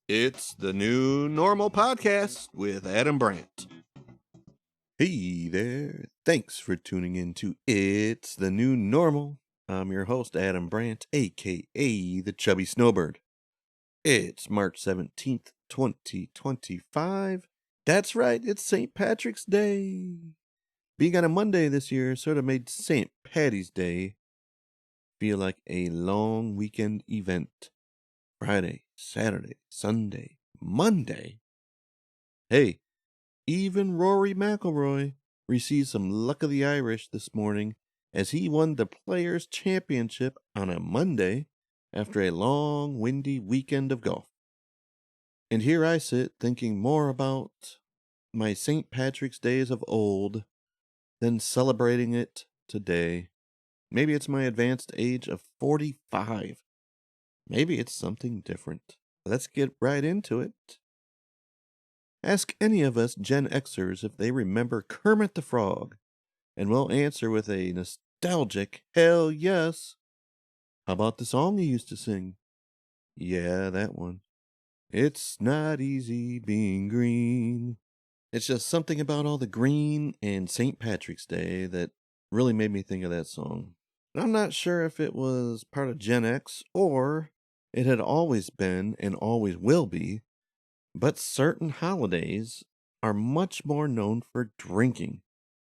It's the New Normal Podcast with Adam Brandt. Hey there. Thanks for tuning in to It's the New Normal. I'm your host, Adam Brandt, a.k.a. the Chubby Snowbird. It's March 17th, 2025. That's right, it's St. Patrick's Day. Being on a Monday this year sort of made St. Paddy's Day feel like a long weekend event. Friday, Saturday, Sunday, Monday. Hey, even Rory McIlroy received some luck of the Irish this morning as he won the Players' Championship on a Monday after a long, windy weekend of golf. And here I sit thinking more about my St. Patrick's days of old than celebrating it today. Maybe it's my advanced age of 45. Maybe it's something different. Let's get right into it. Ask any of us GenX-ers if they remember Kermit the Frog, and we'll answer with a nostalgic hell yes. How about the song he used to sing? Yeah, that one. It's not easy being green. It's just something about all the green and St. Patrick's Day that really made me think of that song. I'm not sure if it was part of Gen X or it had always been and always will be, but certain holidays are much more known for drinking.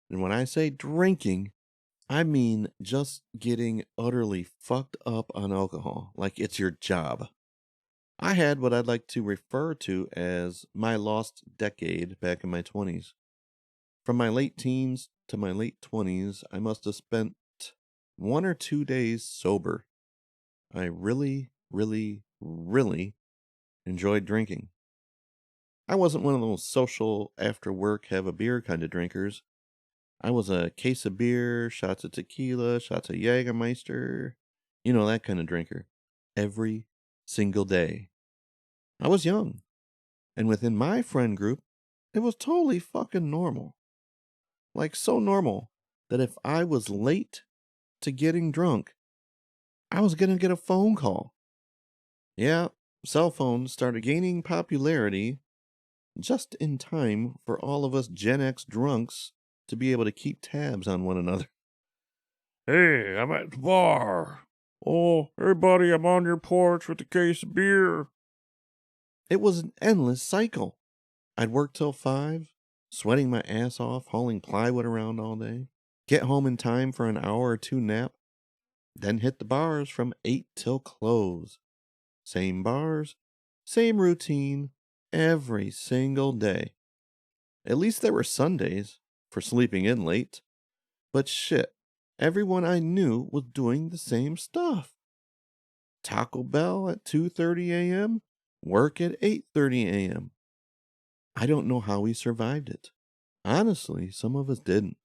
And when I say drinking, I mean just getting utterly fucked up on alcohol, like it's your job. I had what I'd like to refer to as my lost decade back in my 20s. From my late teens to my late 20s, I must have spent 1 or 2 days sober. I really, really, really enjoyed drinking. I wasn't one of those social after work have a beer kind of drinkers. I was a case of beer, shots of tequila, shots of Jägermeister, that kind of drinker. Every single day. I was young. And within my friend group, it was totally fucking normal. Like so normal that if I was late to getting drunk, I was going to get a phone call. Yeah, cell phones started gaining popularity just in time for all of us Gen X drunks to be able to keep tabs on one another. Hey, I'm at the bar. Oh, hey buddy, I'm on your porch with a case of beer. It was an endless cycle. I'd work till 5, sweating my ass off, hauling plywood around all day, get home in time for an hour or two nap, then hit the bars from 8 till close. Same bars, same routine, every single day. At least there were Sundays for sleeping in late. But shit, everyone I knew was doing the same stuff. Taco Bell at 2:30 a.m., work at 8:30 a.m. I don't know how we survived it. Honestly, some of us didn't.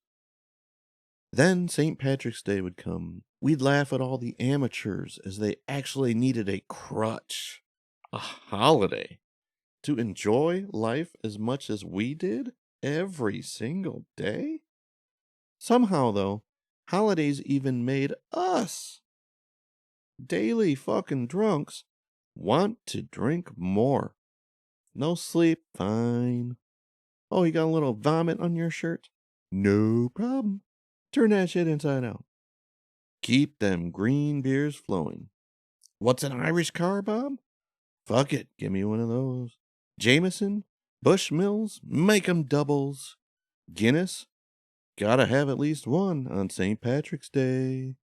Then St. Patrick's Day would come. We'd laugh at all the amateurs as they actually needed a crutch, a holiday, to enjoy life as much as we did every single day. Somehow, though, holidays even made us, daily fucking drunks, want to drink more. No sleep, fine. Oh, you got a little vomit on your shirt? No problem. Turn that shit inside out. Keep them green beers flowing. What's an Irish car, Bob? Fuck it, give me one of those. Jameson? Bushmills? Make 'em doubles. Guinness? Gotta have at least one on St. Patrick's Day.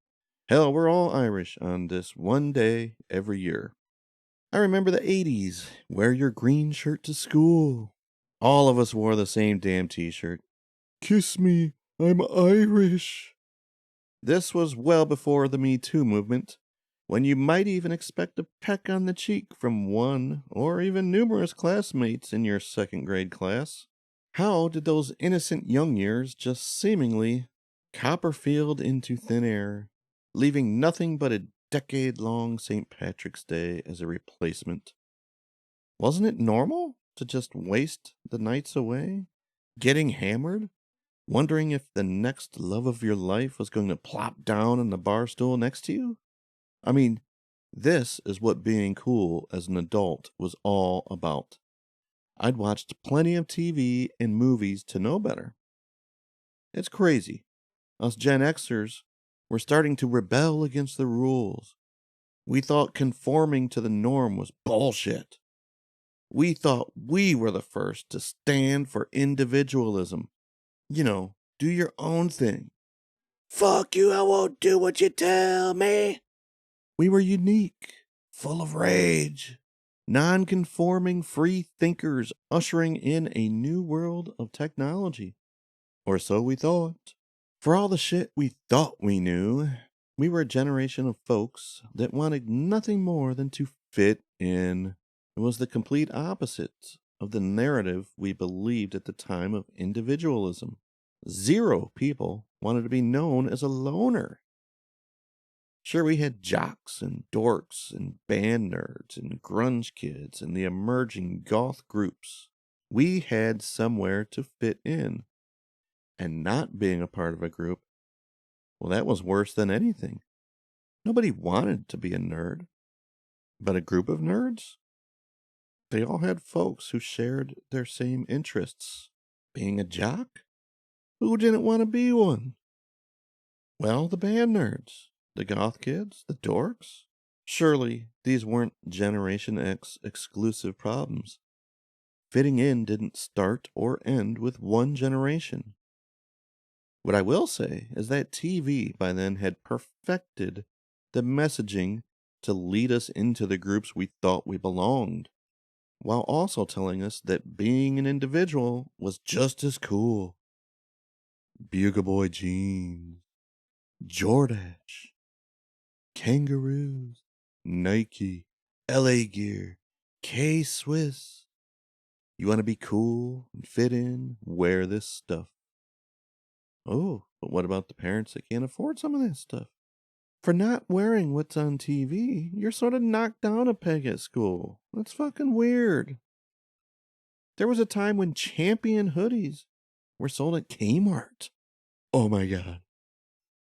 Hell, we're all Irish on this one day every year. I remember the 80s. Wear your green shirt to school. All of us wore the same damn t-shirt. Kiss me, I'm Irish. This was well before the Me Too movement, when you might even expect a peck on the cheek from one or even numerous classmates in your second grade class. How did those innocent young years just seemingly Copperfield into thin air, leaving nothing but a decade-long St. Patrick's Day as a replacement? Wasn't it normal to just waste the nights away, getting hammered, wondering if the next love of your life was going to plop down on the bar stool next to you? I mean, This is what being cool as an adult was all about. I'd watched plenty of TV and movies to know better. It's crazy. Us Gen Xers were starting to rebel against the rules. We thought conforming to the norm was bullshit. We thought we were the first to stand for individualism. You know, do your own thing. Fuck you, I won't do what you tell me. We were unique, full of rage, non-conforming free thinkers ushering in a new world of technology. Or so we thought. For all the shit we thought we knew, we were a generation of folks that wanted nothing more than to fit in. It was the complete opposite of the narrative we believed at the time of individualism. 0 people wanted to be known as a loner. Sure, we had jocks and dorks and band nerds and grunge kids and the emerging goth groups. We had somewhere to fit in. And not being a part of a group, well, that was worse than anything. Nobody wanted to be a nerd. But a group of nerds? They all had folks who shared their same interests. Being a jock? Who didn't want to be one? Well, the band nerds, the goth kids, the dorks. Surely these weren't Generation X exclusive problems. Fitting in didn't start or end with one generation. What I will say is that TV by then had perfected the messaging to lead us into the groups we thought we belonged, while also telling us that being an individual was just as cool. Bugle Boy jeans, Jordache, Kangaroos, Nike, LA Gear, K-Swiss. You want to be cool and fit in? Wear this stuff. Oh, but what about the parents that can't afford some of that stuff? For not wearing what's on TV, you're sort of knocked down a peg at school. That's fucking weird. There was a time when Champion hoodies were sold at Kmart. Oh my god.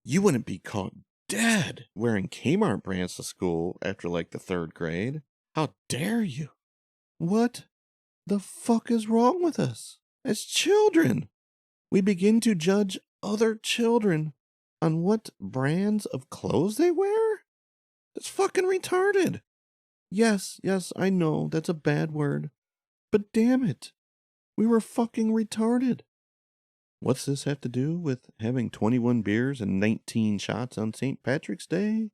You wouldn't be caught dead wearing Kmart brands to school after like the 3rd grade. How dare you? What the fuck is wrong with us? As children, we begin to judge other children on what brands of clothes they wear? It's fucking retarded. Yes, I know that's a bad word. But damn it, we were fucking retarded. What's this have to do with having 21 beers and 19 shots on St. Patrick's Day?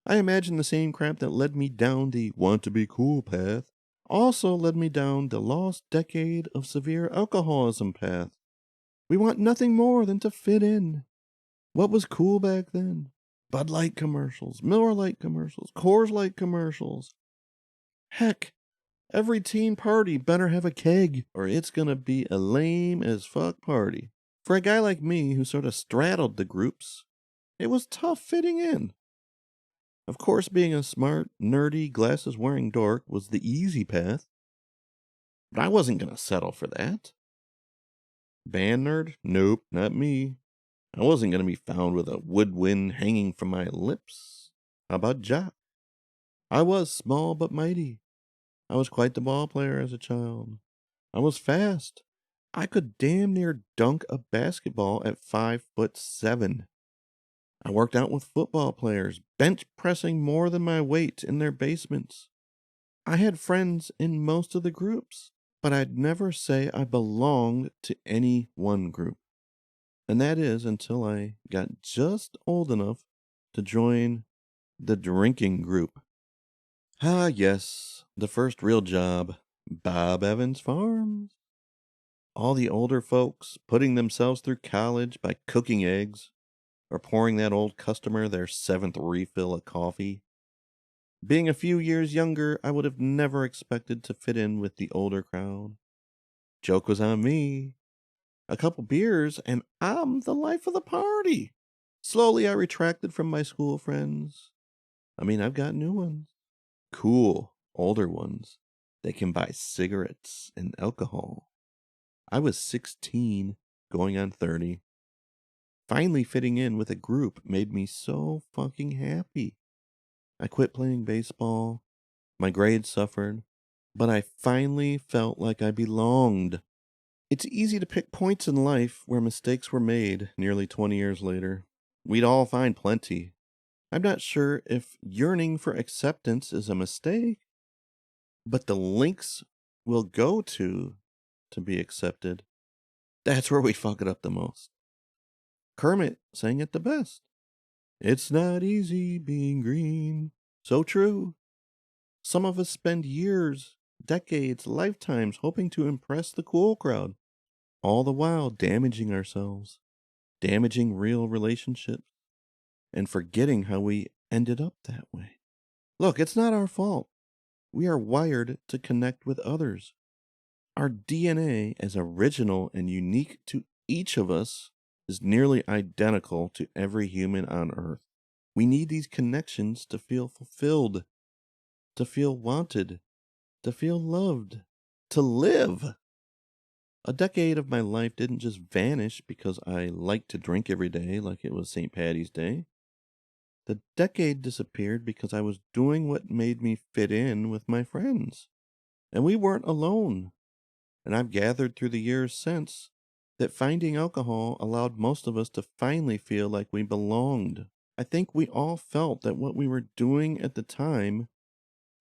I imagine the same crap that led me down the want to be cool path also led me down the lost decade of severe alcoholism path. We want nothing more than to fit in. What was cool back then? Bud Light commercials, Miller Lite commercials, Coors Light commercials. Heck, every teen party better have a keg, or it's gonna be a lame as fuck party. For a guy like me who sort of straddled the groups, it was tough fitting in. Of course, being a smart, nerdy, glasses-wearing dork was the easy path. But I wasn't gonna settle for that. Band nerd? Nope, not me. I wasn't going to be found with a woodwind hanging from my lips. How about jock? I was small but mighty. I was quite the ball player as a child. I was fast. I could damn near dunk a basketball at 5'7". I worked out with football players, bench pressing more than my weight in their basements. I had friends in most of the groups, but I'd never say I belonged to any one group. And that is until I got just old enough to join the drinking group. Ah, yes, the first real job, Bob Evans Farms. All the older folks putting themselves through college by cooking eggs or pouring that old customer their 7th refill of coffee. Being a few years younger, I would have never expected to fit in with the older crowd. Joke was on me. A couple beers, and I'm the life of the party. Slowly, I retracted from my school friends. I mean, I've got new ones. Cool, older ones. They can buy cigarettes and alcohol. I was 16, going on 30. Finally fitting in with a group made me so fucking happy. I quit playing baseball. My grades suffered. But I finally felt like I belonged. It's easy to pick points in life where mistakes were made nearly 20 years later. We'd all find plenty. I'm not sure if yearning for acceptance is a mistake, but the links we'll go to be accepted, that's where we fuck it up the most. Kermit sang it the best. It's not easy being green. So true. Some of us spend years, decades, lifetimes hoping to impress the cool crowd, all the while damaging ourselves, damaging real relationships, and forgetting how we ended up that way. Look, it's not our fault. We are wired to connect with others. Our DNA, as original and unique to each of us, is nearly identical to every human on Earth. We need these connections to feel fulfilled, to feel wanted, to feel loved, to live. A decade of my life didn't just vanish because I liked to drink every day like it was St. Paddy's Day. The decade disappeared because I was doing what made me fit in with my friends. And we weren't alone. And I've gathered through the years since that finding alcohol allowed most of us to finally feel like we belonged. I think we all felt that what we were doing at the time,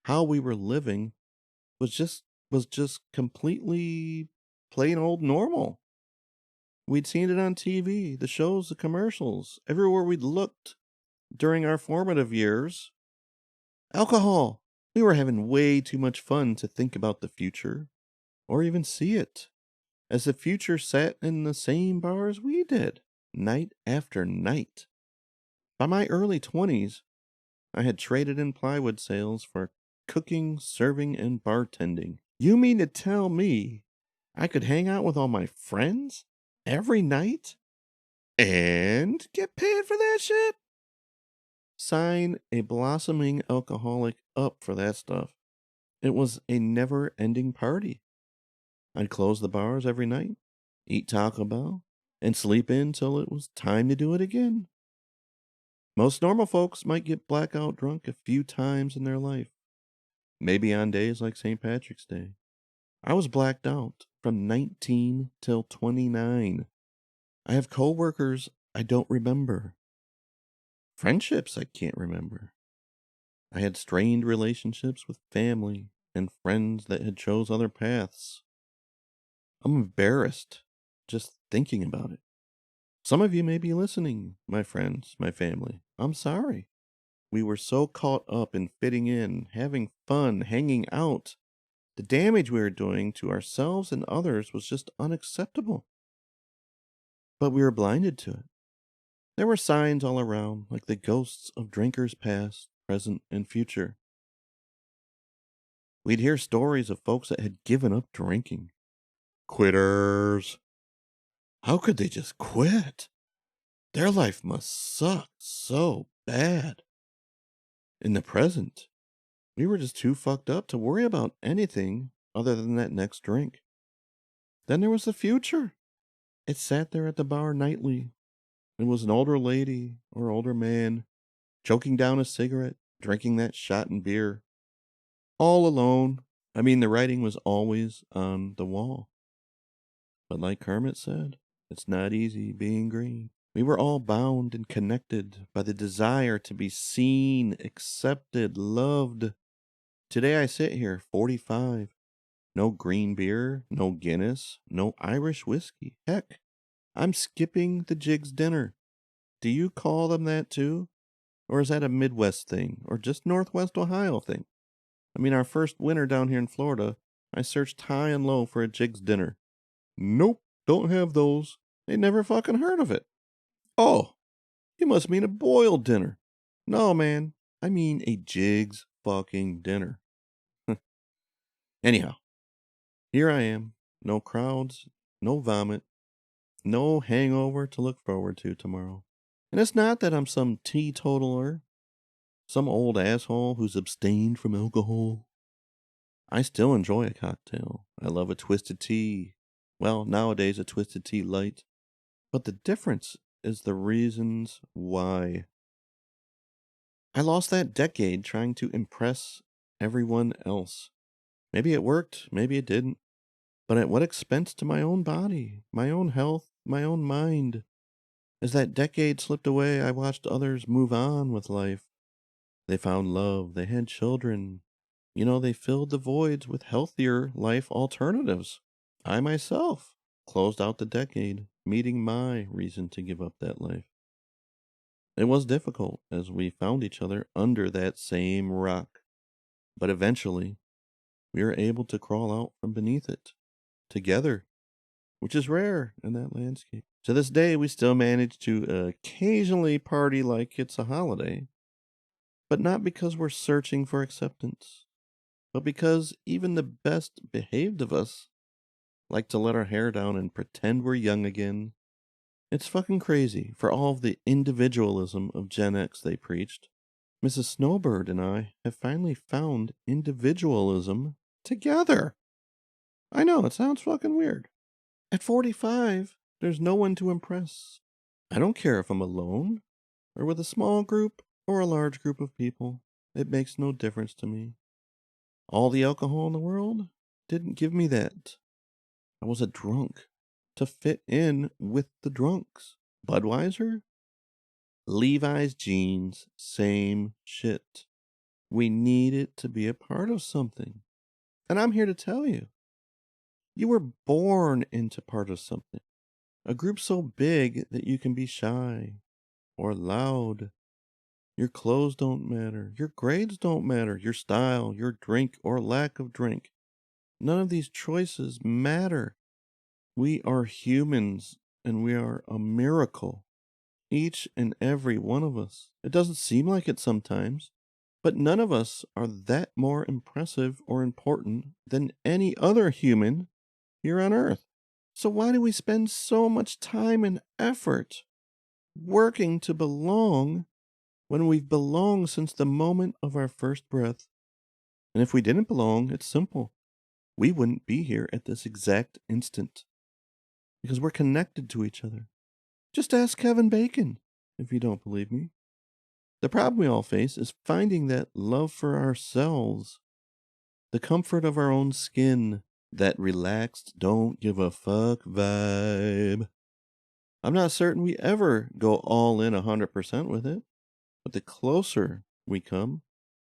how we were living, was just completely plain old normal. We'd seen it on TV, the shows, the commercials, everywhere we'd looked during our formative years. Alcohol. We were having way too much fun to think about the future or even see it, as the future sat in the same bars we did, night after night. By my early 20s, I had traded in plywood sales for cooking, serving, and bartending. You mean to tell me I could hang out with all my friends every night and get paid for that shit? Sign a blossoming alcoholic up for that stuff. It was a never ending party. I'd close the bars every night, eat Taco Bell, and sleep in till it was time to do it again. Most normal folks might get blackout drunk a few times in their life, maybe on days like St. Patrick's Day. I was blacked out from 19 till 29. I have coworkers I don't remember, friendships I can't remember. I had strained relationships with family and friends that had chose other paths. I'm embarrassed just thinking about it. Some of you may be listening, my friends, my family. I'm sorry. We were so caught up in fitting in, having fun, hanging out. The damage we were doing to ourselves and others was just unacceptable. But we were blinded to it. There were signs all around, like the ghosts of drinkers past, present, and future. We'd hear stories of folks that had given up drinking. Quitters. How could they just quit? Their life must suck so bad. In the present, we were just too fucked up to worry about anything other than that next drink. Then there was the future. It sat there at the bar nightly. It was an older lady or older man, choking down a cigarette, drinking that shot and beer. All alone. I mean, the writing was always on the wall. But like Kermit said, it's not easy being green. We were all bound and connected by the desire to be seen, accepted, loved. Today I sit here, 45. No green beer, no Guinness, no Irish whiskey. Heck, I'm skipping the Jigs dinner. Do you call them that too? Or is that a Midwest thing? Or just Northwest Ohio thing? I mean, our first winter down here in Florida, I searched high and low for a Jigs dinner. Nope, don't have those. They never fucking heard of it. Oh, you must mean a boiled dinner. No, man, I mean a Jigs fucking dinner. Anyhow, here I am. No crowds, no vomit, no hangover to look forward to tomorrow. And it's not that I'm some teetotaler, some old asshole who's abstained from alcohol. I still enjoy a cocktail. I love a twisted tea. Well, nowadays a twisted tea light. But the difference is the reasons why. I lost that decade trying to impress everyone else. Maybe it worked, maybe it didn't. But at what expense to my own body, my own health, my own mind? As that decade slipped away, I watched others move on with life. They found love, they had children. They filled the voids with healthier life alternatives. I myself closed out the decade, meeting my reason to give up that life. It was difficult as we found each other under that same rock, but eventually we were able to crawl out from beneath it together, which is rare in that landscape. To this day, we still manage to occasionally party like it's a holiday, but not because we're searching for acceptance, but because even the best behaved of us like to let our hair down and pretend we're young again. It's fucking crazy for all of the individualism of Gen X they preached. Mrs. Snowbird and I have finally found individualism together. I know, it sounds fucking weird. At 45, there's no one to impress. I don't care if I'm alone, or with a small group, or a large group of people. It makes no difference to me. All the alcohol in the world didn't give me that. I was a drunk to fit in with the drunks. Budweiser? Levi's jeans, same shit. We need it to be a part of something. And I'm here to tell you, you were born into part of something. A group so big that you can be shy or loud. Your clothes don't matter. Your grades don't matter. Your style, your drink or lack of drink. None of these choices matter. We are humans and we are a miracle. Each and every one of us. It doesn't seem like it sometimes, but none of us are that more impressive or important than any other human here on Earth. So why do we spend so much time and effort working to belong when we've belonged since the moment of our first breath? And if we didn't belong, it's simple. We wouldn't be here at this exact instant because we're connected to each other. Just ask Kevin Bacon if you don't believe me. The problem we all face is finding that love for ourselves, the comfort of our own skin, that relaxed, don't give a fuck vibe. I'm not certain we ever go all in 100% with it, but the closer we come,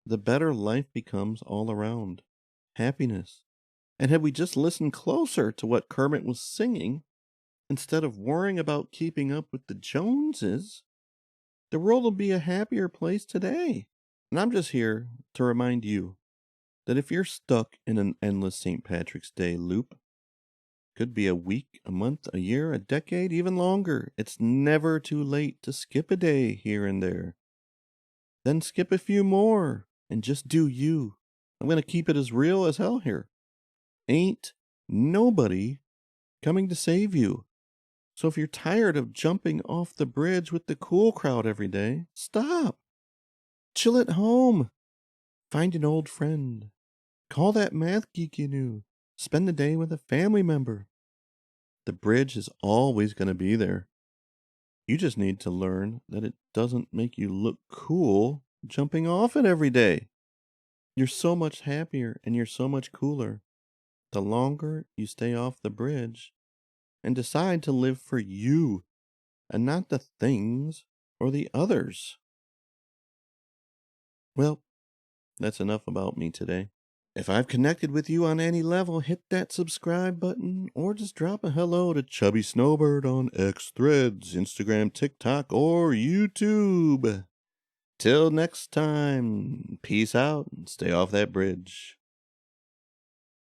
the better life becomes all around. Happiness. And had we just listened closer to what Kermit was singing, instead of worrying about keeping up with the Joneses, the world will be a happier place today. And I'm just here to remind you that if you're stuck in an endless St. Patrick's Day loop, could be a week, a month, a year, a decade, even longer, it's never too late to skip a day here and there. Then skip a few more and just do you. I'm going to keep it as real as hell here. Ain't nobody coming to save you. So if you're tired of jumping off the bridge with the cool crowd every day, stop. Chill at home. Find an old friend. Call that math geek you knew. Spend the day with a family member. The bridge is always going to be there. You just need to learn that it doesn't make you look cool jumping off it every day. You're so much happier and you're so much cooler the longer you stay off the bridge and decide to live for you and not the things or the others. Well, that's enough about me today. If I've connected with you on any level, hit that subscribe button or just drop a hello to Chubby Snowbird on X Threads, Instagram, TikTok, or YouTube. Till next time, peace out and stay off that bridge.